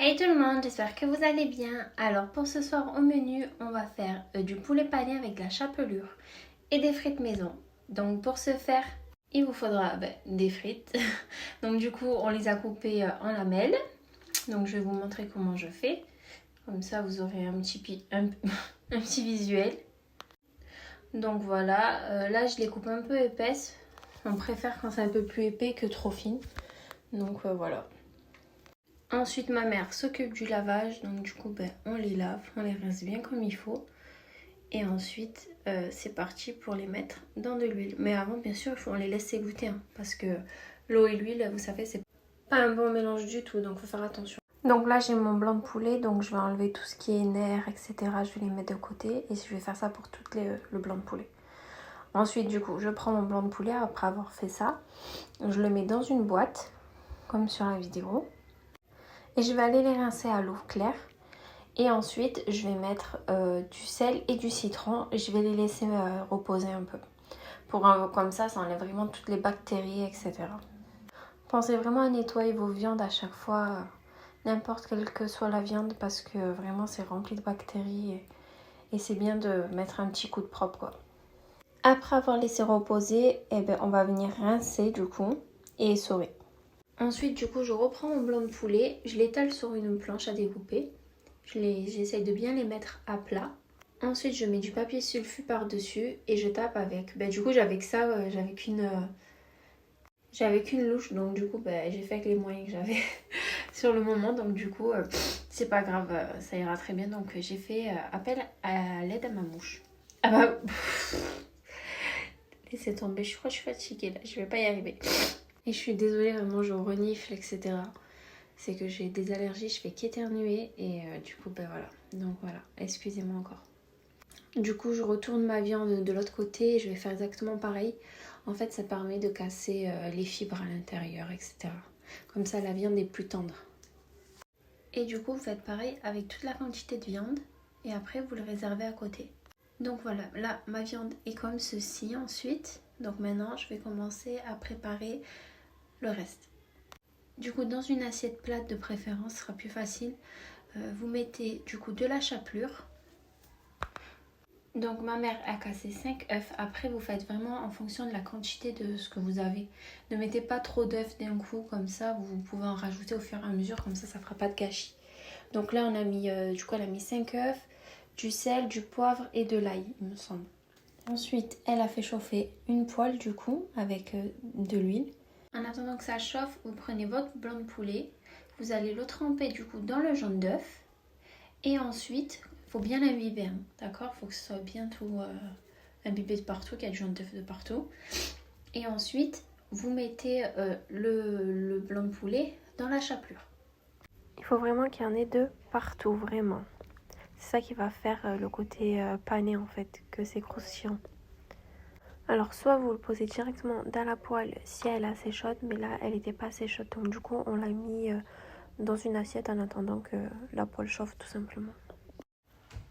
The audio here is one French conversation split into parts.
Hey tout le monde, j'espère que vous allez bien. Alors pour ce soir au menu, on va faire du poulet pané avec de la chapelure et des frites maison. Donc pour ce faire, il vous faudra des frites. Donc du coup, on les a coupées en lamelles. Donc je vais vous montrer comment je fais. Comme ça, vous aurez un petit visuel. Donc voilà, là je les coupe un peu épaisses. On préfère quand c'est un peu plus épais que trop fine. Donc voilà. Ensuite, ma mère s'occupe du lavage, donc du coup, on les lave, on les rince bien comme il faut. Et ensuite, c'est parti pour les mettre dans de l'huile. Mais avant, bien sûr, on les laisse égoutter, hein, parce que l'eau et l'huile, vous savez, c'est pas un bon mélange du tout, donc faut faire attention. Donc là, j'ai mon blanc de poulet, donc je vais enlever tout ce qui est nerfs, etc. Je vais les mettre de côté et je vais faire ça pour tout le blanc de poulet. Ensuite, du coup, je prends mon blanc de poulet après avoir fait ça. Je le mets dans une boîte, comme sur la vidéo. Et je vais aller les rincer à l'eau claire. Et ensuite, je vais mettre du sel et du citron. Et je vais les laisser reposer un peu. Comme ça enlève vraiment toutes les bactéries, etc. Pensez vraiment à nettoyer vos viandes à chaque fois. N'importe quelle que soit la viande. Parce que vraiment, c'est rempli de bactéries. Et c'est bien de mettre un petit coup de propre, quoi. Après avoir laissé reposer, on va venir rincer du coup. Et essorer. Ensuite, du coup, je reprends mon blanc de poulet, je l'étale sur une planche à découper. J'essaye de bien les mettre à plat. Ensuite, je mets du papier sulfu par-dessus et je tape avec. Du coup, j'avais que ça, j'avais qu'une louche, donc du coup, j'ai fait avec les moyens que j'avais sur le moment. Donc du coup, c'est pas grave, ça ira très bien. Donc j'ai fait appel à l'aide à ma mouche. Ah bah, laissez tomber, je crois que je suis fatiguée là, je vais pas y arriver. Et je suis désolée, vraiment, je renifle, etc. C'est que j'ai des allergies, je fais qu'éternuer et du coup, voilà. Donc voilà, excusez-moi encore. Du coup, je retourne ma viande de l'autre côté et je vais faire exactement pareil. En fait, ça permet de casser les fibres à l'intérieur, etc. Comme ça, la viande est plus tendre. Et du coup, vous faites pareil avec toute la quantité de viande et après, vous le réservez à côté. Donc voilà, là, ma viande est comme ceci ensuite. Donc maintenant, je vais commencer à préparer le reste. Du coup, dans une assiette plate de préférence, ce sera plus facile. Vous mettez du coup de la chapelure. Donc ma mère a cassé 5 œufs. Après, vous faites vraiment en fonction de la quantité de ce que vous avez. Ne mettez pas trop d'œufs d'un coup, comme ça vous pouvez en rajouter au fur et à mesure, comme ça ne fera pas de gâchis. Donc là, on a mis, elle a mis 5 œufs, du sel, du poivre et de l'ail, il me semble. Ensuite, elle a fait chauffer une poêle du coup avec de l'huile. En attendant que ça chauffe, vous prenez votre blanc de poulet, vous allez le tremper du coup dans le jaune d'œuf et ensuite, il faut bien l'imbiber, hein, d'accord? Il faut que ce soit bien tout imbibé de partout, qu'il y ait du jaune d'œuf de partout. Et ensuite, vous mettez le blanc de poulet dans la chapelure. Il faut vraiment qu'il y en ait de partout, vraiment. C'est ça qui va faire le côté pané en fait, que c'est croustillant. Alors soit vous le posez directement dans la poêle si elle est assez chaude, mais là elle n'était pas assez chaude, donc du coup on l'a mis dans une assiette en attendant que la poêle chauffe tout simplement.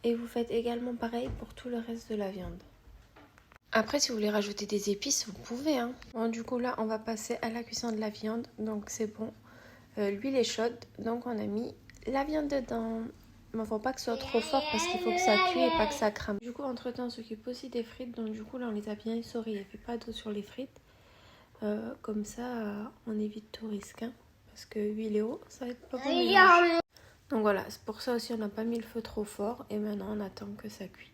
Et vous faites également pareil pour tout le reste de la viande. Après si vous voulez rajouter des épices, vous pouvez, hein. Bon, du coup là on va passer à la cuisson de la viande, donc c'est bon. L'huile est chaude, donc on a mis la viande dedans. Il ne faut pas que ce soit trop fort parce qu'il faut que ça cuise et pas que ça crame. Du coup, entre-temps, on s'occupe aussi des frites. Donc du coup, là, on les a bien essorées. Il n'y avait pas d'eau sur les frites. Comme ça, on évite tout risque. Hein, parce que huile et eau, ça va être pas bon mélange. Donc voilà, c'est pour ça aussi, on n'a pas mis le feu trop fort. Et maintenant, on attend que ça cuise.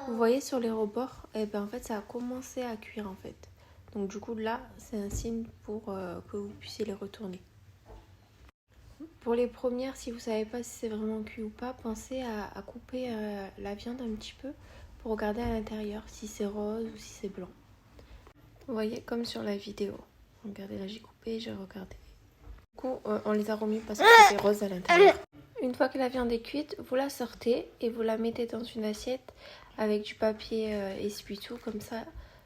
Vous voyez sur les rebords, en fait, ça a commencé à cuire en fait. Donc du coup, là, c'est un signe pour que vous puissiez les retourner. Pour les premières, si vous ne savez pas si c'est vraiment cuit ou pas, pensez à couper la viande un petit peu pour regarder à l'intérieur si c'est rose ou si c'est blanc. Vous voyez comme sur la vidéo. Regardez là, j'ai coupé, j'ai regardé. Du coup, on les a remis parce que c'était rose à l'intérieur. Une fois que la viande est cuite, vous la sortez et vous la mettez dans une assiette avec du papier essuie-tout. Comme ça,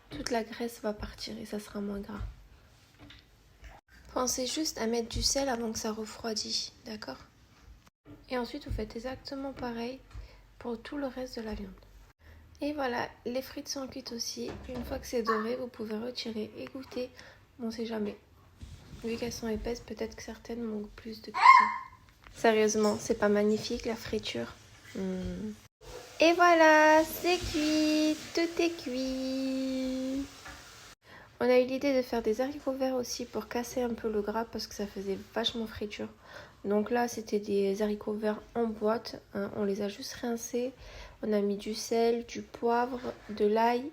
toute la graisse va partir et ça sera moins gras. Pensez juste à mettre du sel avant que ça refroidisse, d'accord? Et ensuite, vous faites exactement pareil pour tout le reste de la viande. Et voilà, les frites sont cuites aussi. Une fois que c'est doré, vous pouvez retirer et goûter. On ne sait jamais. Vu qu'elles sont épaisses, peut-être que certaines manquent plus de cuisson. Sérieusement, c'est pas magnifique la friture. Et voilà, c'est cuit, tout est cuit. On a eu l'idée de faire des haricots verts aussi pour casser un peu le gras parce que ça faisait vachement friture. Donc là, c'était des haricots verts en boîte. Hein. On les a juste rincés. On a mis du sel, du poivre, de l'ail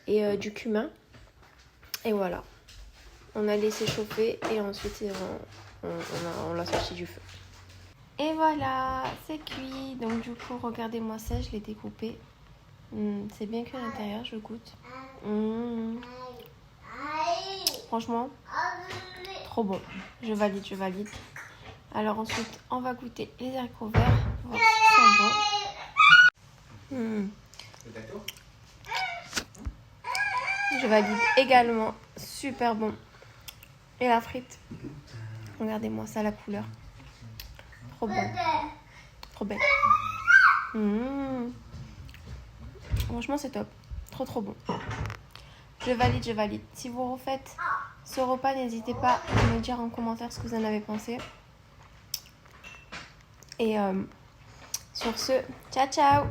et du cumin. Et voilà. On a laissé chauffer et ensuite on l'a sorti du feu. Et voilà, c'est cuit. Donc du coup, regardez-moi ça, je l'ai découpé. C'est bien que à l'intérieur, je goûte. Franchement, trop bon. Je valide, je valide. Alors ensuite, on va goûter les haricots verts. Voir s'ils sont bons. Je valide également. Super bon. Et la frite. Regardez-moi ça, la couleur. Trop bon. Trop belle. Franchement, c'est top. Trop, trop bon. Je valide, je valide. Si vous refaites ce repas, n'hésitez pas à me dire en commentaire ce que vous en avez pensé. Et sur ce, ciao, ciao!